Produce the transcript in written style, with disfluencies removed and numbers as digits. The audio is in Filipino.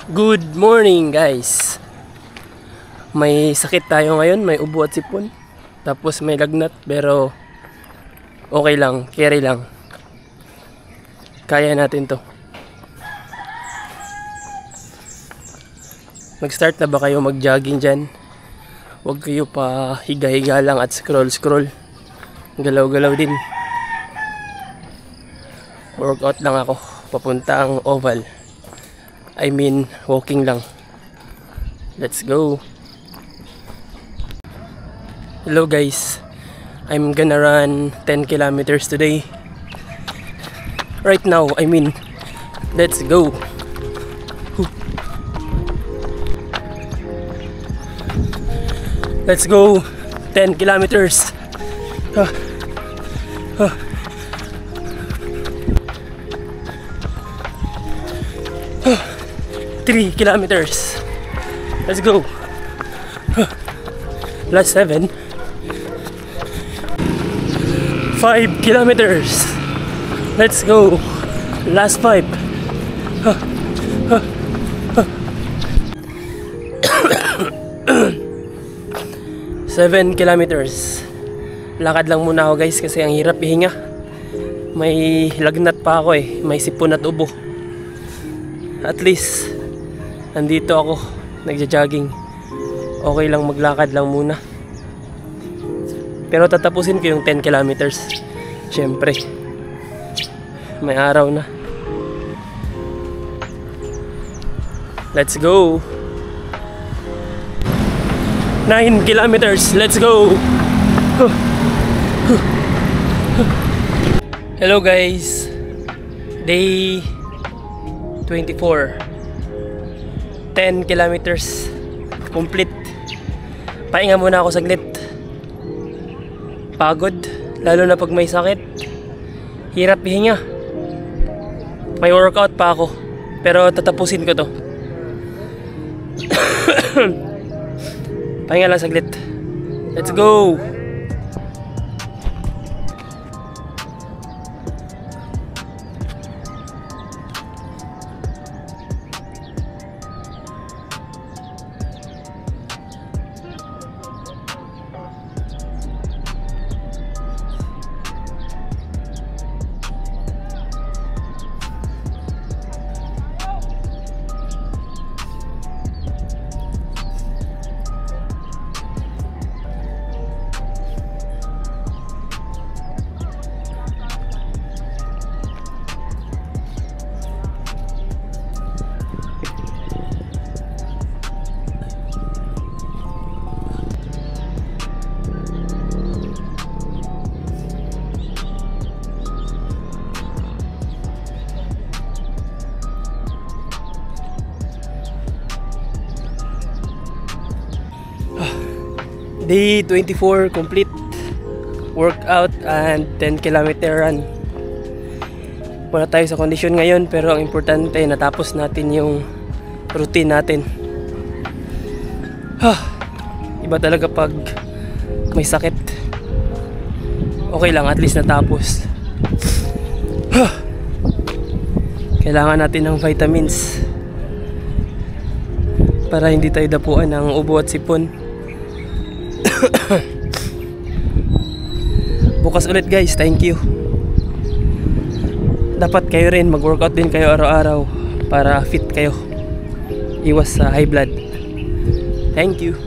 Good morning guys. May sakit tayo ngayon, may ubo at sipon. Tapos may lagnat pero okay lang, carry lang. Kaya natin to. Nag-start na ba kayo mag-jogging dyan? Huwag kayo pa higa-higa lang at scroll-scroll. Galaw-galaw din. Workout lang ako. Papunta ang oval. I mean, walking lang. Let's go. Hello guys. I'm gonna run 10 kilometers today. Right now, I mean, let's go. Let's go. 10 kilometers. 3 kilometers. Let's go. Last 7. 5 kilometers. Let's go. Last 5. 7 kilometers. Lakad lang muna ako guys kasi ang hirap ihinga. May lagnat pa ako eh. May sipon at ubo. At least nandito ako, nagja-jogging. Okay lang maglakad lang muna. Pero tatapusin ko yung 10 kilometers. Siyempre, may araw na. Let's go. 9 kilometers. Let's go. Hello guys. Day 24. 10 kilometers complete. Pahinga muna ako saglit. Pagod, lalo na pag may sakit. Hirap ihinga. May workout pa ako, pero tatapusin ko to. Pahinga lang saglit. Let's go. Day 24 complete workout and 10 kilometer run. Wala tayo sa kondisyon ngayon pero ang importante natapos natin yung routine natin. Iba talaga pag may sakit. Okay lang, at least natapos. Kailangan natin ng vitamins para hindi tayo dapuan ng ubo at sipon. Bukas ulit guys, thank you. Dapat kayo rin mag-workout din kayo araw-araw para fit kayo. Iwas sa high blood. Thank you.